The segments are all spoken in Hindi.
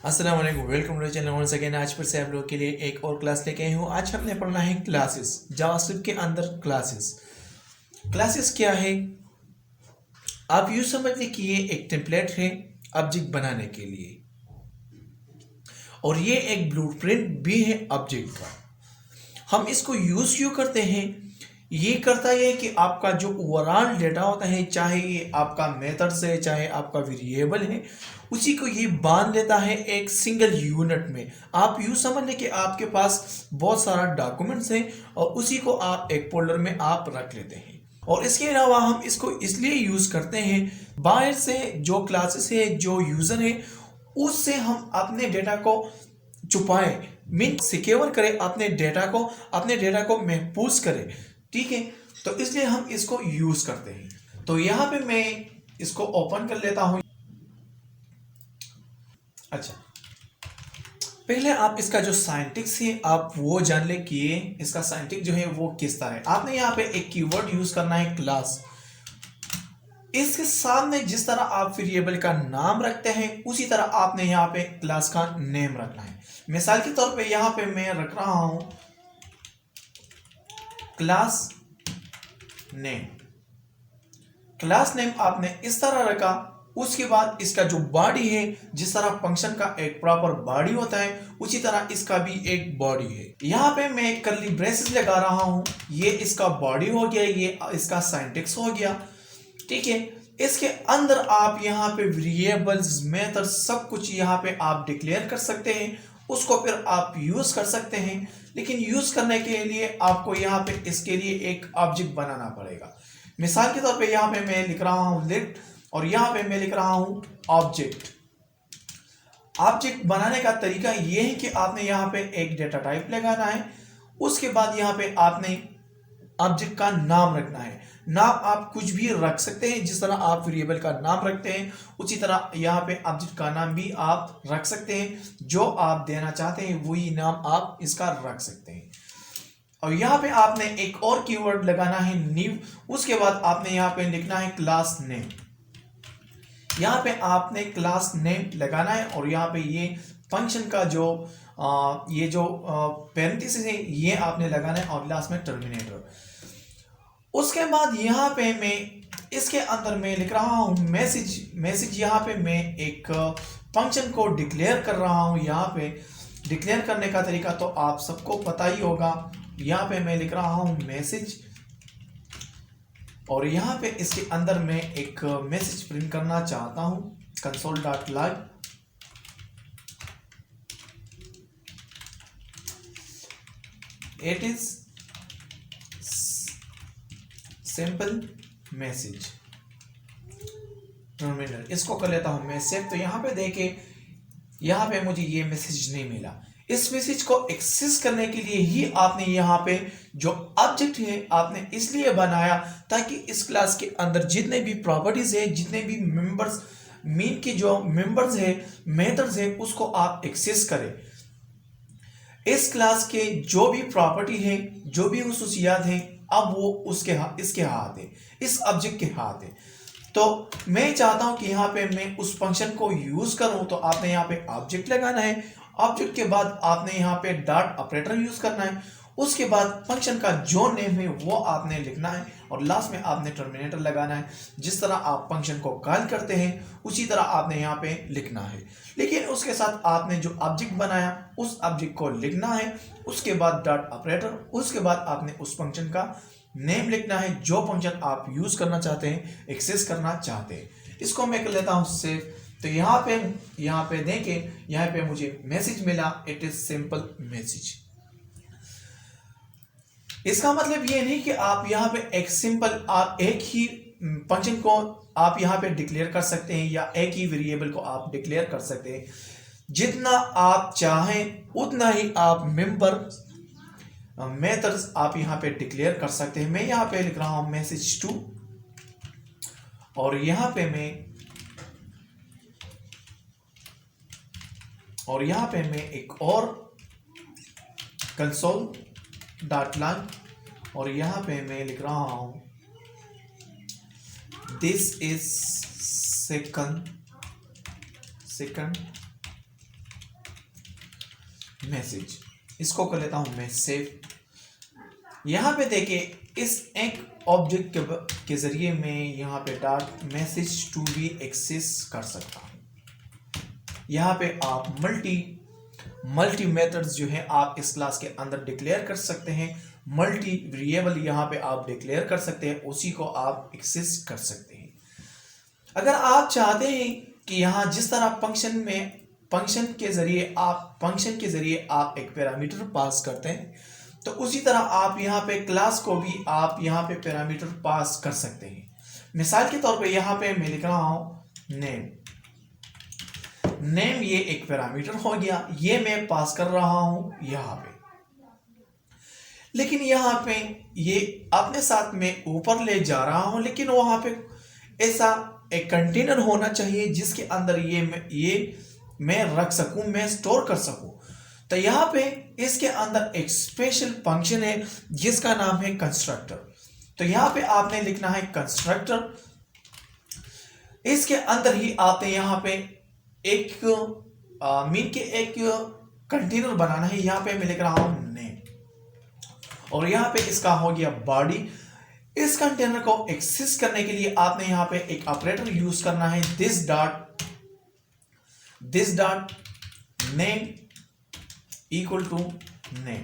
अस्सलाम वालेकुम, welcome to channel once again. आज फिर से आप लोगों के लिए एक और क्लास लेके आई हूँ। आज हमने पढ़ना है क्लासेस, जावास्क्रिप्ट के अंदर क्लासेस। क्लासेस क्या है? आप यूँ समझ लें कि ये एक टेम्पलेट है ऑब्जेक्ट बनाने के लिए, और ये एक ब्लूप्रिंट भी है ऑब्जेक्ट का। हम इसको यूज़ क्यों करते हैं? ये करता है कि आपका जो ओवरऑल डेटा होता है, चाहे ये आपका मेथड्स है, चाहे आपका वेरिएबल है, उसी को ये बांध लेता है एक सिंगल यूनिट में। आप यूँ समझ लें कि आपके पास बहुत सारा डॉक्यूमेंट्स हैं और उसी को आप एक फोल्डर में आप रख लेते हैं। और इसके अलावा हम इसको इसलिए यूज़ करते हैं, बाहर से जो क्लासेस है, जो यूज़र है, उससे हम अपने डेटा को छुपाएं, मीन सिक्योर करें अपने डेटा को महफूज करें। ठीक है, तो इसलिए हम इसको यूज करते हैं। तो यहां पे मैं इसको ओपन कर लेता हूं। अच्छा, पहले आप इसका जो साइंटिक्स है आप वो जान ले कि इसका साइंटिक जो है वो किस तरह है। आपने यहाँ पे एक कीवर्ड यूज करना है क्लास। इसके सामने जिस तरह आप वेरिएबल का नाम रखते हैं, उसी तरह आपने यहाँ पे क्लास का नेम रखना है। मिसाल के तौर पे यहाँ पे मैं रख रहा हूं क्लास नेम। क्लास नेम आपने इस तरह रखा। उसके बाद इसका जो बॉडी है, जिस तरह फंक्शन का एक प्रॉपर बॉडी होता है, उसी तरह इसका भी एक बॉडी है। यहाँ पे मैं कर्ली ब्रेसेस लगा रहा हूं। ये इसका बॉडी हो गया, ये इसका सिंटैक्स हो गया। ठीक है, इसके अंदर आप यहाँ पे वेरिएबल्स, मेथड, सब कुछ यहाँ पे आप डिक्लेयर कर सकते हैं। उसको फिर आप यूज कर सकते हैं, लेकिन यूज करने के लिए आपको यहाँ पे इसके लिए एक ऑब्जेक्ट बनाना पड़ेगा। मिसाल के तौर पे यहाँ पे मैं लिख रहा हूँ लिट, और यहाँ पे मैं लिख रहा हूँ ऑब्जेक्ट। ऑब्जेक्ट बनाने का तरीका ये है कि आपने यहाँ पे एक डेटा टाइप लगाना है। उसके बाद यहाँ पे आपने ऑब्जेक्ट का नाम रखना है। नाम आप कुछ भी रख सकते हैं, जिस तरह आप वेरिएबल का नाम रखते हैं, उसी तरह यहाँ पे ऑब्जेक्ट का नाम भी आप रख सकते हैं। जो आप देना चाहते हैं वही नाम आप इसका रख सकते हैं। और यहाँ पे आपने एक और कीवर्ड लगाना है न्यू। उसके बाद आपने यहाँ पे लिखना है क्लास नेम। यहाँ पे आपने क्लास नेम लगाना है, और यहाँ पे ये फंक्शन का जो ये जो पैरेंथेसिस है ये आपने लगाना है, और लास्ट में टर्मिनेटर। उसके बाद यहाँ पे मैं इसके अंदर मैं लिख रहा हूँ मैसेज। यहाँ पे मैं एक फंक्शन को डिक्लेयर कर रहा हूँ। यहाँ पे डिक्लेयर करने का तरीका तो आप सबको पता ही होगा। यहाँ पे मैं लिख रहा हूँ मैसेज, और यहाँ पे इसके अंदर मैं एक मैसेज प्रिंट करना चाहता हूँ, console.log। It is simple message terminal. इसको कर लेता हूं मैं सेव। तो यहाँ पे देखे, यहाँ पे मुझे ये मैसेज नहीं मिला। इस मैसेज को एक्सेस करने के लिए ही आपने यहाँ पे जो ऑब्जेक्ट है आपने इसलिए बनाया, ताकि इस क्लास के अंदर जितने भी प्रॉपर्टीज है, जितने भी मेंबर्स, मीन के जो मेंबर्स है, मेथड्स है, उसको आप एक्सेस करें। इस क्लास के जो भी प्रॉपर्टी है, जो भी खसूसियात हैं, अब वो इसके हाथ है, इस ऑब्जेक्ट के हाथ है। तो मैं चाहता हूं कि यहाँ पे मैं उस फंक्शन को यूज करूं, तो आपने यहाँ पे ऑब्जेक्ट लगाना है। ऑब्जेक्ट के बाद आपने यहाँ पे डॉट ऑपरेटर यूज करना है। उसके बाद फंक्शन का जो नेम है वो आपने लिखना है, और लास्ट में आपने टर्मिनेटर लगाना है। जिस तरह आप फंक्शन को कॉल करते हैं उसी तरह आपने यहाँ पे लिखना है, लेकिन उसके साथ आपने जो ऑब्जेक्ट बनाया उस ऑब्जेक्ट को लिखना है। उसके बाद डॉट ऑपरेटर, उसके बाद आपने उस फंक्शन का नेम लिखना है, जो फंक्शन आप यूज करना चाहते हैं, एक्सेस करना चाहते हैं। इसको मैं कर लेता हूं सेव। तो यहाँ पे देखें, यहाँ पे मुझे मैसेज मिला, इट इज सिंपल मैसेज। इसका मतलब ये नहीं कि आप यहाँ पे एक सिंपल, आप एक ही फंक्शन को आप यहाँ पे डिक्लेयर कर सकते हैं, या एक ही वेरिएबल को आप डिक्लेयर कर सकते हैं। जितना आप चाहें उतना ही आप मेथड्स आप यहाँ पे डिक्लेयर कर सकते हैं। मैं यहाँ पे लिख रहा हूं मैसेज टू, और यहाँ पे मैं एक और console.log, और यहाँ पे मैं लिख रहा हूं दिस इज सेकंड मैसेज, इसको कर लेता हूं मैं सेव। यहां पे देखिए इस एक ऑब्जेक्ट के जरिए मैं यहां पे डॉट मैसेज टू भी एक्सेस कर सकता हूं। यहां पे आप मल्टी मेथड्स जो है आप इस क्लास के अंदर डिक्लेयर कर सकते हैं। मल्टी वेरिएबल यहां पे आप डिक्लेयर कर सकते हैं, उसी को आप एक्सेस कर सकते हैं। अगर आप चाहते हैं कि यहां जिस तरह फंक्शन के जरिए आप एक पैरामीटर पास करते हैं, तो उसी तरह आप यहां पे क्लास को भी आप यहां पे पैरामीटर पास कर सकते हैं। मिसाल के तौर पे यहां पे मैं लिख रहा हूं नेम ये एक पैरामीटर हो गया, ये मैं पास कर रहा हूं यहां पे। लेकिन यहां पे ये अपने साथ में ऊपर ले जा रहा हूं, लेकिन वहां पे ऐसा एक कंटेनर होना चाहिए जिसके अंदर ये मैं रख सकूं, मैं स्टोर कर सकूं। तो यहां पे इसके अंदर एक स्पेशल फंक्शन है जिसका नाम है कंस्ट्रक्टर। तो यहां पे आपने लिखना है कंस्ट्रक्टर। इसके अंदर ही आपने यहां पे एक मीन के एक कंटेनर बनाना है। यहां पे मैं लिख रहा हूं नेम, और यहां पे इसका हो गया बॉडी। इस कंटेनर को एक्सेस करने के लिए आपने यहां पे एक ऑपरेटर यूज करना है, this dot name equal to name.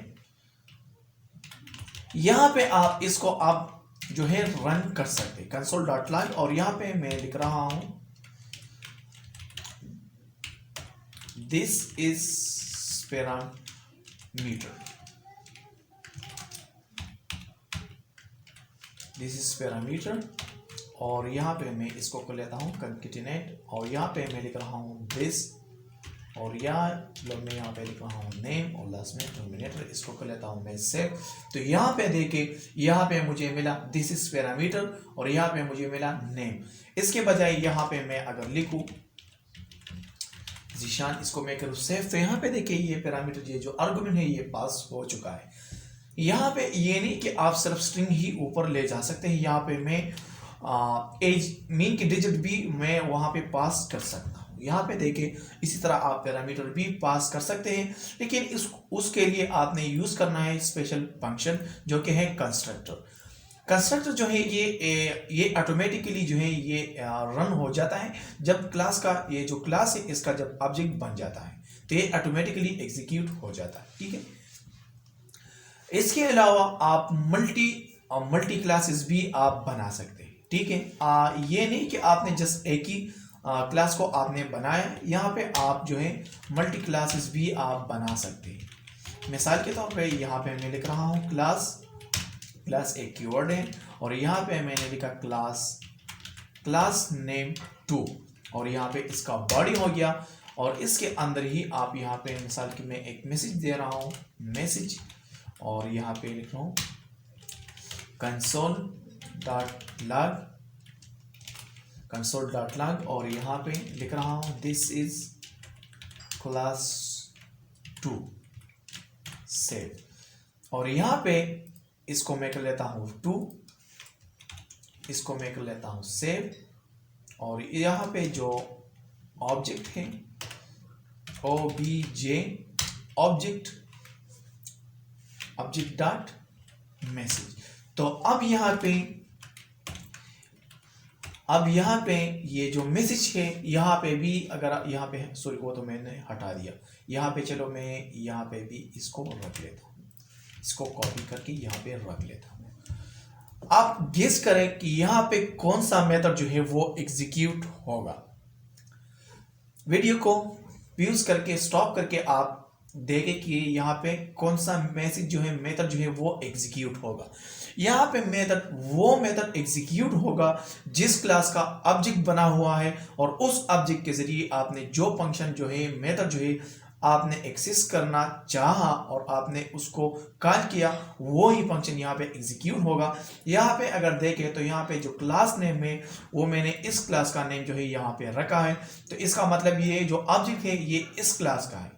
यहां पे आप इसको आप जो है रन कर सकते हैं, कंसोल डॉट लॉग। और यहां पे मैं लिख रहा हूं this is parameter, this is parameter. और यहां पे मैं इसको कर लेता हूं कंकेटिनेट, और यहां पे मैं लिख रहा हूं दिस, और मैं यहाँ पे लिख रहा हूँ नेम, और लास्ट में डिनोमिनेटर, इसको कर लेता हूँ मैं सेव। तो यहाँ पे देखिए यहाँ पे मुझे मिला दिस इज पैरामीटर, और यहाँ पे मुझे मिला नेम। इसके बजाय यहाँ पे मैं अगर लिखूं जीशान, इसको मैं करूँ सेव, तो यहाँ पे देखिए ये पैरामीटर ये जो आर्गुमेंट है ये पास हो चुका है। यहाँ पे ये नहीं कि आप सिर्फ स्ट्रिंग ही ऊपर ले जा सकते हैं, यहाँ पे मैं एज मीन की डिजिट भी मैं वहां पे पास कर सकता हूँ। यहाँ पे देखिए इसी तरह आप पैरामीटर भी पास कर सकते हैं, लेकिन उसके लिए आपने यूज करना है स्पेशल फंक्शन जो कि है कंस्ट्रक्टर। कंस्ट्रक्टर जो है ये ऑटोमेटिकली जो है ये रन हो जाता है जब क्लास का ये जो क्लास है इसका जब ऑब्जेक्ट बन जाता है, तो ये ऑटोमेटिकली एग्जीक्यूट हो जाता है। ठीक है, इसके अलावा आप मल्टी क्लासेस भी आप बना सकते हैं। ठीक है, ये नहीं कि आपने जस्ट एक ही क्लास को आपने बनाया, यहाँ पे आप जो है मल्टी क्लासेस भी आप बना सकते हैं। मिसाल के तौर पे यहाँ पे मैं लिख रहा हूँ क्लास एक कीवर्ड है, और यहाँ पे मैंने लिखा क्लास नेम 2, और यहाँ पे इसका बॉडी हो गया। और इसके अंदर ही आप यहाँ पे मिसाल की मैं एक मैसेज दे रहा हूँ मैसेज, और यहाँ पे लिख रहा हूँ कंसोल डॉट लॉग, और यहाँ पे लिख रहा हूँ दिस इज क्लास 2 सेव। और यहाँ पे इसको मैं कर लेता हूँ 2, इसको मैं कर लेता हूँ सेव। और यहाँ पे जो ऑब्जेक्ट है obj ऑब्जेक्ट डॉट मैसेज। तो अब यहाँ पे ये जो मैसेज है यहाँ पे भी अगर यहाँ पे सॉरी वो तो मैंने हटा दिया, यहाँ पे चलो मैं यहाँ पे भी इसको रख लेता हूँ, इसको कॉपी करके यहाँ पे रख लेता हूँ। आप गेस करें कि यहाँ पे कौन सा मेथड जो है वो एग्जीक्यूट होगा। वीडियो को पॉज करके स्टॉप करके आप देखें कि यहाँ पे कौन सा मैसेज जो है मेथड जो है वो एग्जीक्यूट होगा। यहाँ पे वो मेथड एग्जीक्यूट होगा जिस क्लास का ऑब्जेक्ट बना हुआ है, और उस ऑब्जेक्ट के जरिए आपने जो फंक्शन जो है मेथड जो है आपने एक्सेस करना चाहा और आपने उसको कॉल किया, वो ही फंक्शन यहाँ पे एग्जीक्यूट होगा। यहाँ पे अगर देखें तो यहाँ पे जो क्लास नेम है वो मैंने इस क्लास का नेम जो है यहाँ पे रखा है, तो इसका मतलब ये जो ऑब्जेक्ट है ये इस क्लास का है।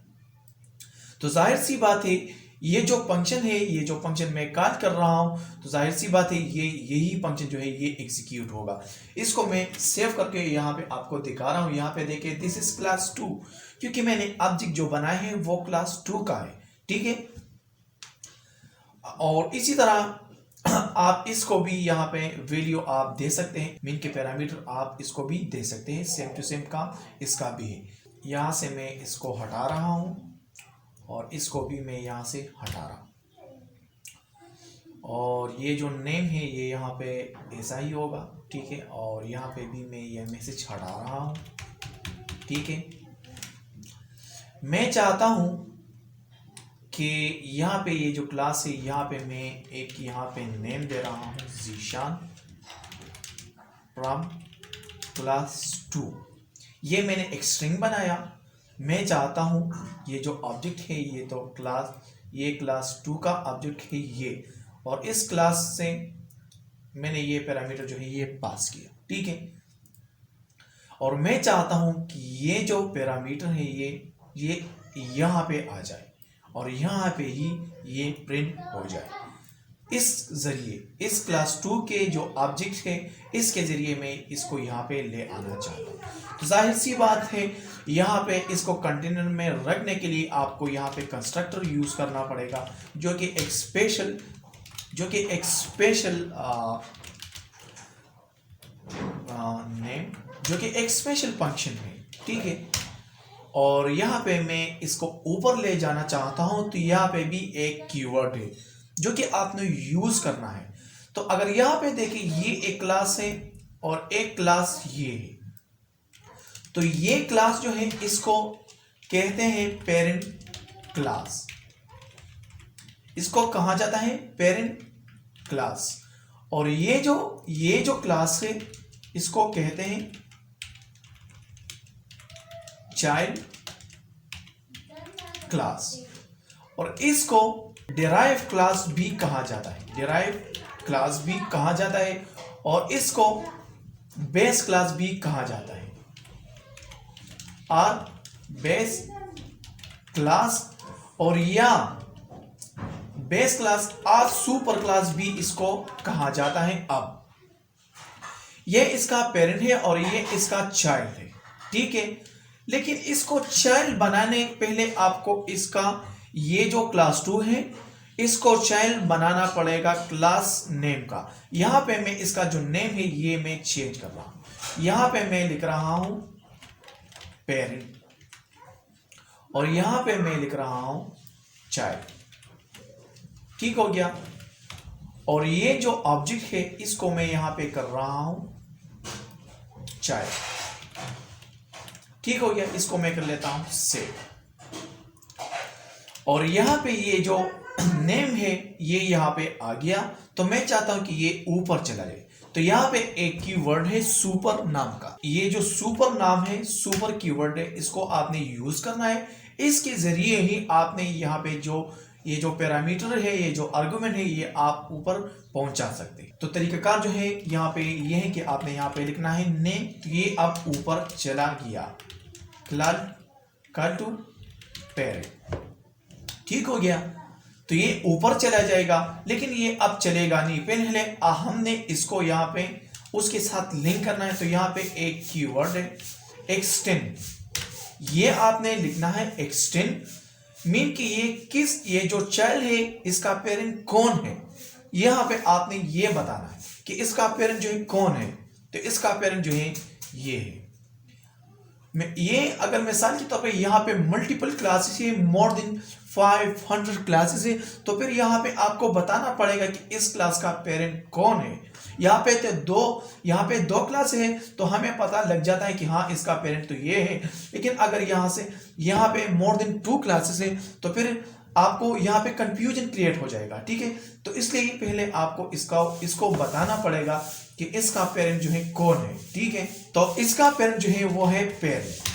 तो जाहिर सी बात है ये जो फंक्शन है, ये जो फंक्शन मैं कॉल कर रहा हूं, तो जाहिर सी बात है यही फंक्शन जो है ये एग्जीक्यूट होगा। इसको मैं सेव करके यहाँ पे आपको दिखा रहा हूं। यहाँ पे देखिए दिस इज क्लास 2, क्योंकि मैंने ऑब्जेक्ट जो बनाया है वो क्लास 2 का है। ठीक है। और इसी तरह आप इसको भी यहाँ पे वैल्यू आप दे सकते हैं, मीन के पैरामीटर आप इसको भी दे सकते हैं, सेम टू सेम का इसका भी है। यहाँ से मैं इसको हटा रहा हूँ और इसको भी मैं यहाँ से हटा रहा हूँ, और ये जो नेम है ये यहाँ पे ऐसा ही होगा, ठीक है। और यहाँ पे भी मैं ये मैसेज हटा रहा हूँ, ठीक है। मैं चाहता हूँ कि यहाँ पे ये जो क्लास है यहाँ पे मैं एक यहाँ पे नेम दे रहा हूँ, ज़ीशान फ्रॉम क्लास 2। ये मैंने एक स्ट्रिंग बनाया। मैं चाहता हूँ ये जो ऑब्जेक्ट है ये तो ये क्लास 2 का ऑब्जेक्ट है ये, और इस क्लास से मैंने ये पैरामीटर जो है ये पास किया, ठीक है। और मैं चाहता हूँ कि ये जो पैरामीटर है ये यहाँ पे आ जाए और यहाँ पे ही ये प्रिंट हो जाए। इस जरिए इस क्लास 2 के जो ऑब्जेक्ट है इसके जरिए मैं इसको यहाँ पे ले आना चाहता हूँ। तो जाहिर सी बात है यहाँ पे इसको कंटेनर में रखने के लिए आपको यहाँ पे कंस्ट्रक्टर यूज करना पड़ेगा, जो कि एक स्पेशल फंक्शन है, ठीक है। और यहाँ पे मैं इसको ऊपर ले जाना चाहता हूँ, तो यहाँ पे भी एक कीवर्ड है जो कि आपने यूज करना है। तो अगर यहाँ पे देखिए ये एक क्लास है और एक क्लास ये है, तो ये क्लास जो है इसको कहते हैं पेरेंट क्लास। इसको कहा जाता है पेरेंट क्लास। और ये जो क्लास है इसको कहते हैं चाइल्ड क्लास। और इसको डिराइव क्लास भी कहा जाता है, और इसको बेस क्लास भी कहा जाता है, और बेस क्लास और या बेस क्लास और सुपर क्लास भी इसको कहा जाता है। अब ये इसका पेरेंट है और ये इसका चाइल्ड है, ठीक है। लेकिन इसको चाइल्ड बनाने पहले आपको इसका ये जो क्लास 2 है इसको चाइल्ड बनाना पड़ेगा क्लास नेम का। यहां पे मैं इसका जो नेम है ये मैं चेंज कर रहा हूं। यहां पे मैं लिख रहा हूं पेरेंट और यहां पे मैं लिख रहा हूं चाइल्ड, ठीक हो गया। और ये जो ऑब्जेक्ट है इसको मैं यहां पे कर रहा हूं चाइल्ड, ठीक हो गया। इसको मैं कर लेता हूं सेव। और यहां पे ये जो नेम है ये यहां पे आ गया, तो मैं चाहता हूं कि ये ऊपर चला जाए। तो यहां पे एक कीवर्ड है सुपर नाम का। ये जो सुपर नाम है, सुपर कीवर्ड है, इसको आपने यूज करना है। इसके जरिए ही आपने यहाँ पे ये जो पैरामीटर है, ये जो आर्गुमेंट है, ये आप ऊपर पहुंचा सकते हैं। तो तरीकाकार जो है यहाँ पे ये है कि आपने यहाँ पे लिखना है नेम, तो ये अब ऊपर चला गया, कल टू पेरेंट, ठीक हो गया। तो ये ऊपर चला जाएगा, लेकिन ये अब चलेगा नहीं। पहले हमने इसको यहाँ पे उसके साथ लिंक करना है। तो यहाँ पे एक कीवर्ड है एक्सटेंड, ये आपने लिखना है एक्सटेंड, मीन कि ये जो चाइल्ड है इसका पेरेंट कौन है, यहां पे आपने ये बताना है कि इसका पेरेंट जो है कौन है। तो इसका पेरेंट जो है ये है। ये अगर मिसाल के तौर पे यहाँ पे मल्टीपल क्लासेस है, मोर देन 500 क्लासेस है, तो फिर यहाँ पे आपको बताना पड़ेगा कि इस क्लास का पेरेंट कौन है। यहाँ पे दो क्लास है तो हमें पता लग जाता है कि हाँ इसका पेरेंट तो ये है। लेकिन अगर यहाँ पे मोर देन 2 क्लासेस है तो फिर आपको यहाँ पे कंफ्यूजन क्रिएट हो जाएगा, ठीक है। तो इसलिए पहले आपको इसको बताना पड़ेगा कि इसका पेरेंट जो है कौन है, ठीक है। तो इसका पेरेंट जो है वो है पेरेंट,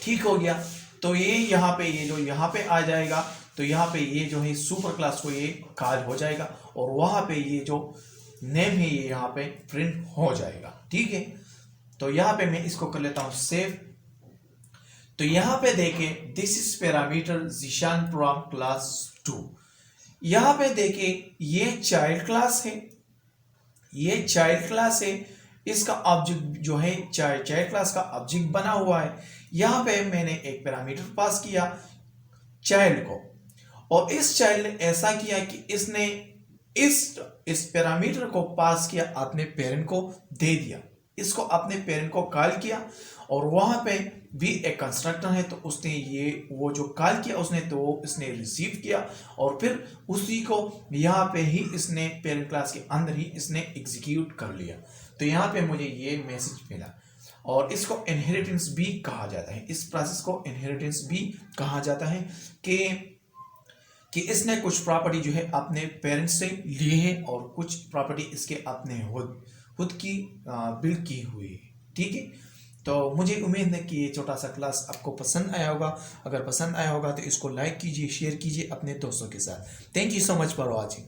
ठीक हो गया। तो ये यहाँ पे आ जाएगा। तो यहाँ पे ये जो है सुपर क्लास को ये कॉल हो जाएगा और वहां पे ये जो नेम है ये यहाँ पे प्रिंट हो जाएगा, ठीक है। तो यहाँ पे मैं इसको कर लेता हूं सेव। तो यहाँ पे देखें this is parameter Zeeshan from class 2। यहाँ पे देखें ये चाइल्ड क्लास है, इसका ऑब्जेक्ट जो है चाइल्ड क्लास का ऑब्जेक्ट बना हुआ है। यहाँ पे मैंने एक पैरामीटर पास किया चाइल्ड को, और इस चाइल्ड ने ऐसा किया कि इसने इस पैरामीटर को पास किया, अपने पेरेंट को दे दिया, इसको अपने पेरेंट को कॉल किया, और वहां पे भी एक कंस्ट्रक्टर है तो उसने वो जो कॉल किया उसने, तो इसने रिसीव किया और फिर उसी को यहाँ पे ही इसने पेरेंट क्लास के अंदर ही इसने एग्जीक्यूट कर लिया। तो यहाँ पे मुझे ये मैसेज मिला, और इसको इनहेरिटेंस भी कहा जाता है, इस प्रोसेस को इनहेरिटेंस भी कहा जाता है कि इसने कुछ प्रॉपर्टी जो है अपने पेरेंट्स से लिए हैं और कुछ प्रॉपर्टी इसके अपने खुद की बिल्ड की हुई है। ठीक है, तो मुझे उम्मीद है कि ये छोटा सा क्लास आपको पसंद आया होगा। अगर पसंद आया होगा तो इसको लाइक कीजिए, शेयर कीजिए अपने दोस्तों के साथ। Thank you so much for watching.